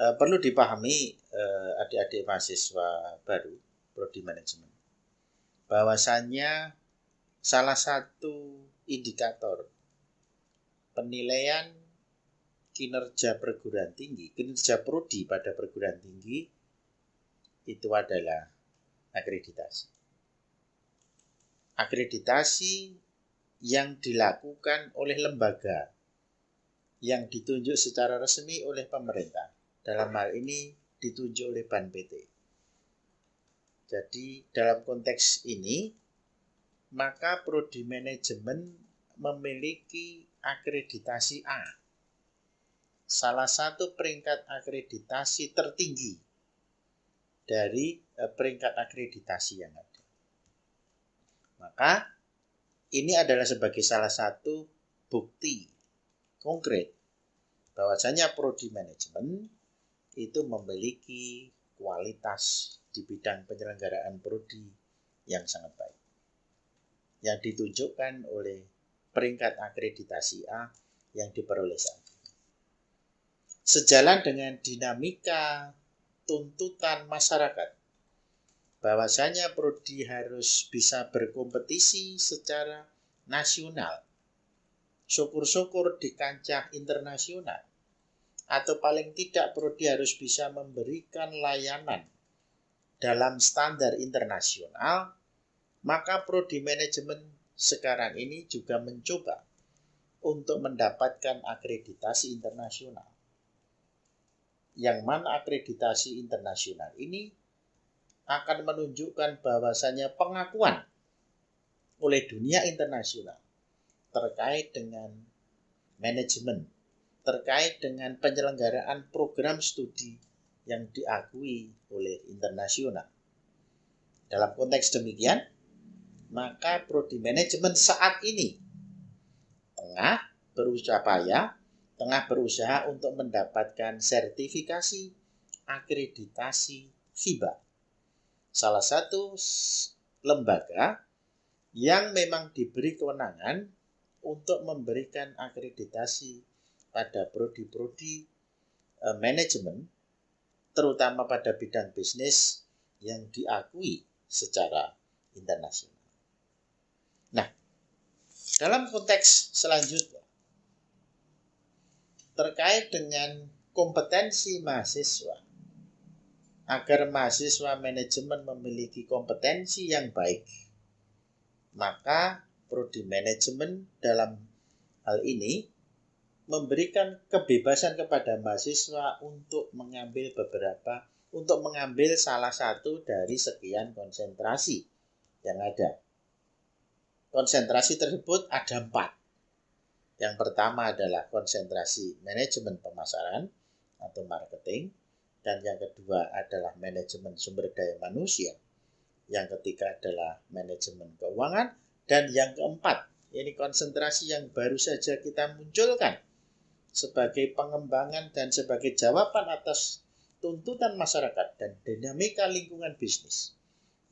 perlu dipahami adik-adik mahasiswa baru prodi manajemen, bahwasannya salah satu indikator penilaian kinerja perguruan tinggi, kinerja prodi pada perguruan tinggi itu adalah akreditasi. Akreditasi yang dilakukan oleh lembaga yang ditunjuk secara resmi oleh pemerintah. Dalam hal ini ditunjuk oleh BAN PT. Jadi dalam konteks ini, maka prodi manajemen memiliki akreditasi A. Salah satu peringkat akreditasi tertinggi dari peringkat akreditasi yang ada. Maka ini adalah sebagai salah satu bukti konkret bahwasanya prodi manajemen itu memiliki kualitas di bidang penyelenggaraan prodi yang sangat baik, yang ditunjukkan oleh peringkat akreditasi A yang diperoleh saat ini. Sejalan dengan dinamika tuntutan masyarakat, bahwasanya prodi harus bisa berkompetisi secara nasional, syukur-syukur di kancah internasional, atau paling tidak prodi harus bisa memberikan layanan dalam standar internasional, maka prodi manajemen sekarang ini juga mencoba untuk mendapatkan akreditasi internasional. Yang mana akreditasi internasional ini akan menunjukkan bahwasanya pengakuan oleh dunia internasional terkait dengan manajemen, terkait dengan penyelenggaraan program studi yang diakui oleh internasional. Dalam konteks demikian, maka prodi manajemen saat ini tengah berusaha untuk mendapatkan sertifikasi akreditasi FIBA. Salah satu lembaga yang memang diberi kewenangan untuk memberikan akreditasi pada prodi-prodi manajemen, terutama pada bidang bisnis yang diakui secara internasional. Nah, dalam konteks selanjutnya, terkait dengan kompetensi mahasiswa, agar mahasiswa manajemen memiliki kompetensi yang baik, maka prodi manajemen dalam hal ini memberikan kebebasan kepada mahasiswa untuk mengambil salah satu dari sekian konsentrasi yang ada. Konsentrasi tersebut ada 4. Yang pertama adalah konsentrasi manajemen pemasaran atau marketing, dan yang kedua adalah manajemen sumber daya manusia, yang ketiga adalah manajemen keuangan, dan yang keempat, ini konsentrasi yang baru saja kita munculkan sebagai pengembangan dan sebagai jawaban atas tuntutan masyarakat dan dinamika lingkungan bisnis.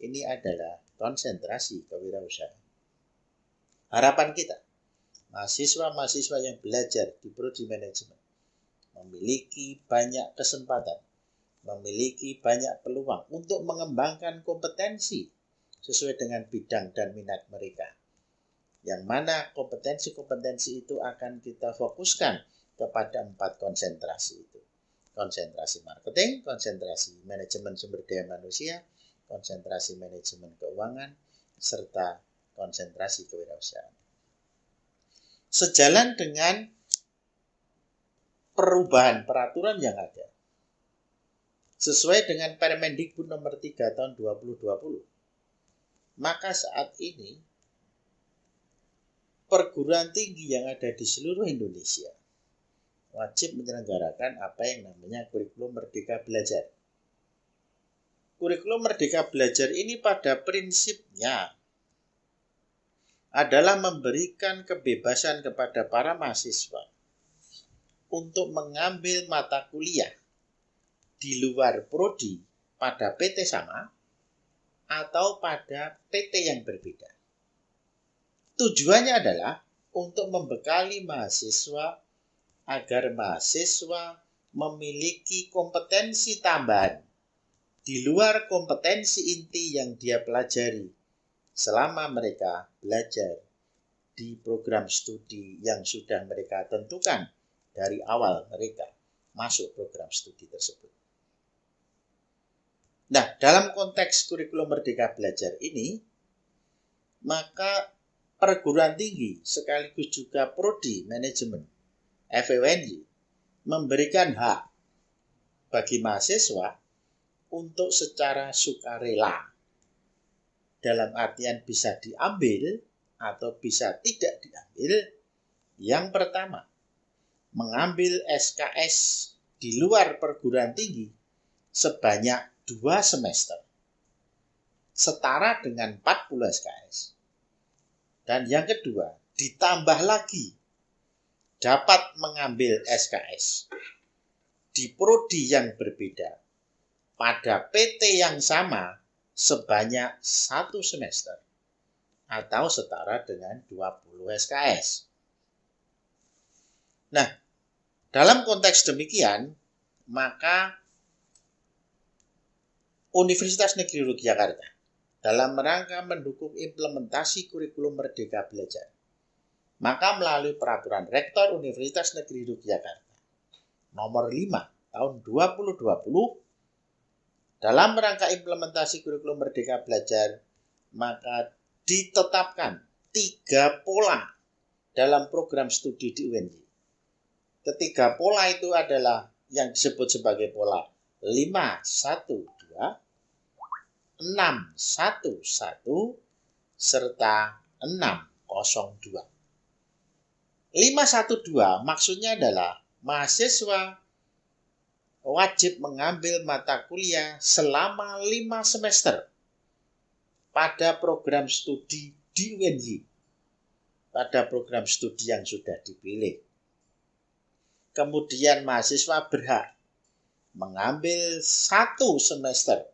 Ini adalah konsentrasi kewirausahaan. Harapan kita, mahasiswa-mahasiswa yang belajar di prodi manajemen memiliki banyak kesempatan, memiliki banyak peluang untuk mengembangkan kompetensi sesuai dengan bidang dan minat mereka. Yang mana kompetensi-kompetensi itu akan kita fokuskan kepada 4 konsentrasi itu. Konsentrasi marketing, konsentrasi manajemen sumber daya manusia, konsentrasi manajemen keuangan, serta konsentrasi kewirausahaan. Sejalan dengan perubahan peraturan yang ada, sesuai dengan Permendikbud nomor 3 tahun 2020, maka saat ini perguruan tinggi yang ada di seluruh Indonesia wajib menyelenggarakan apa yang namanya kurikulum Merdeka Belajar. Kurikulum Merdeka Belajar ini pada prinsipnya adalah memberikan kebebasan kepada para mahasiswa untuk mengambil mata kuliah di luar prodi pada PT sama atau pada PT yang berbeda. Tujuannya adalah untuk membekali mahasiswa agar mahasiswa memiliki kompetensi tambahan di luar kompetensi inti yang dia pelajari selama mereka belajar di program studi yang sudah mereka tentukan dari awal mereka masuk program studi tersebut. Nah, dalam konteks kurikulum Merdeka Belajar ini, maka perguruan tinggi sekaligus juga prodi manajemen FEUNY memberikan hak bagi mahasiswa untuk secara sukarela, dalam artian bisa diambil atau bisa tidak diambil. Yang pertama, mengambil SKS di luar perguruan tinggi sebanyak 2 semester, setara dengan 40 SKS. Dan yang kedua, ditambah lagi dapat mengambil SKS di prodi yang berbeda pada PT yang sama sebanyak 1 semester atau setara dengan 20 SKS. Nah, dalam konteks demikian, maka Universitas Negeri Yogyakarta dalam rangka mendukung implementasi kurikulum Merdeka Belajar, maka melalui peraturan Rektor Universitas Negeri Yogyakarta nomor 5 tahun 2020 dalam rangka implementasi kurikulum Merdeka Belajar, maka ditetapkan 3 pola dalam program studi di UNY. Ketiga pola itu adalah yang disebut sebagai pola 512, 611, serta 602. 512 maksudnya adalah mahasiswa wajib mengambil mata kuliah selama 5 semester pada program studi di UNY, pada program studi yang sudah dipilih. Kemudian mahasiswa berhak mengambil 1 semester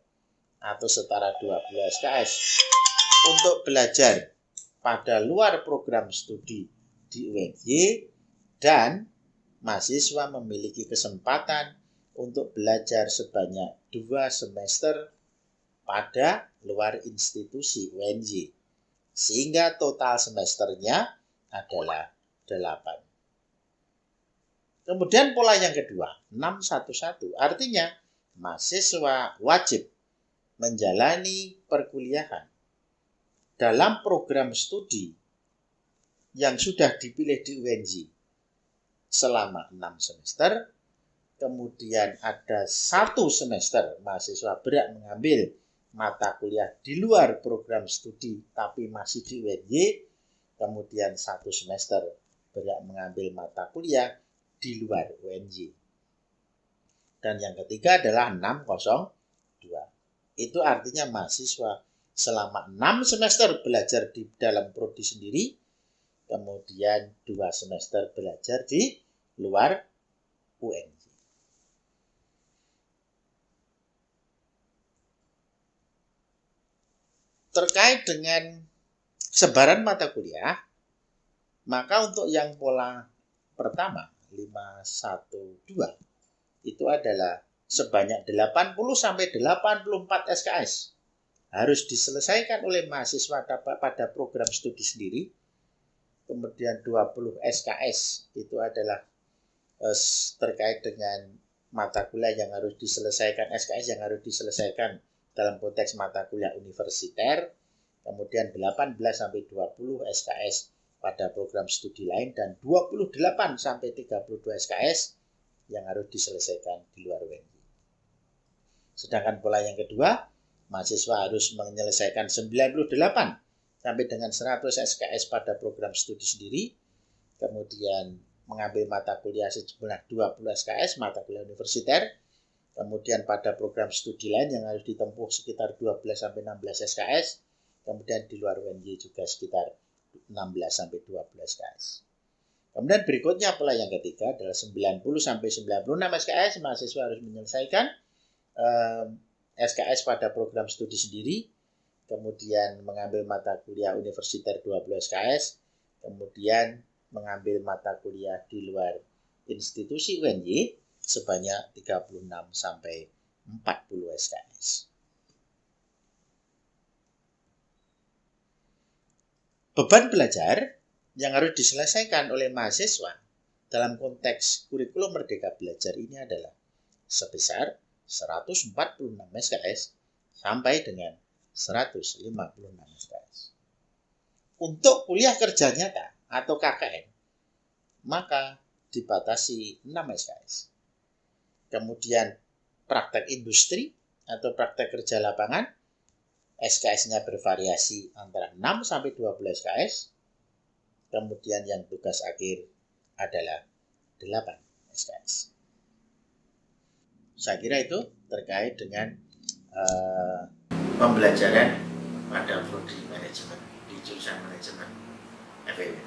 atau setara 20 SKS untuk belajar pada luar program studi di UNY, dan mahasiswa memiliki kesempatan untuk belajar sebanyak 2 semester pada luar institusi UNY, sehingga total semesternya adalah 8. Kemudian pola yang kedua, 611, artinya mahasiswa wajib menjalani perkuliahan dalam program studi yang sudah dipilih di UNY selama 6 semester, kemudian ada 1 semester mahasiswa berhak mengambil mata kuliah di luar program studi tapi masih di UNY, kemudian 1 semester berhak mengambil mata kuliah di luar UNY. Dan yang ketiga adalah 602. Itu artinya mahasiswa selama 6 semester belajar di dalam prodi sendiri, kemudian 2 semester belajar di luar UNY. Terkait dengan sebaran mata kuliah, maka untuk yang pola pertama 512 itu adalah sebanyak 80-84 SKS harus diselesaikan oleh mahasiswa pada program studi sendiri. Kemudian 20 SKS itu adalah terkait dengan mata kuliah yang harus diselesaikan, SKS yang harus diselesaikan dalam konteks mata kuliah universiter. Kemudian 18-20 SKS pada program studi lain, dan 28-32 SKS yang harus diselesaikan di luar UNY. Sedangkan pola yang kedua, mahasiswa harus menyelesaikan 98 sampai dengan 100 SKS pada program studi sendiri, kemudian mengambil mata kuliah sejumlah 20 SKS mata kuliah universiter, kemudian pada program studi lain yang harus ditempuh sekitar 12-16 SKS, kemudian di luar UNY juga sekitar 16-20 SKS. Kemudian berikutnya pola yang ketiga adalah 90-96 SKS mahasiswa harus menyelesaikan SKS pada program studi sendiri, kemudian mengambil mata kuliah universiter 20 SKS, kemudian mengambil mata kuliah di luar institusi UNY sebanyak 36 sampai 40 SKS. Beban belajar yang harus diselesaikan oleh mahasiswa dalam konteks kurikulum Merdeka Belajar ini adalah sebesar 146 SKS sampai dengan 156 SKS. Untuk kuliah kerja nyata atau KKN, maka dibatasi 6 SKS. Kemudian praktek industri atau praktek kerja lapangan, SKS-nya bervariasi antara 6 sampai 20 SKS. Kemudian yang tugas akhir adalah 8 SKS. Saya kira itu terkait dengan pembelajaran pada prodi manajemen di jurusan manajemen FEB.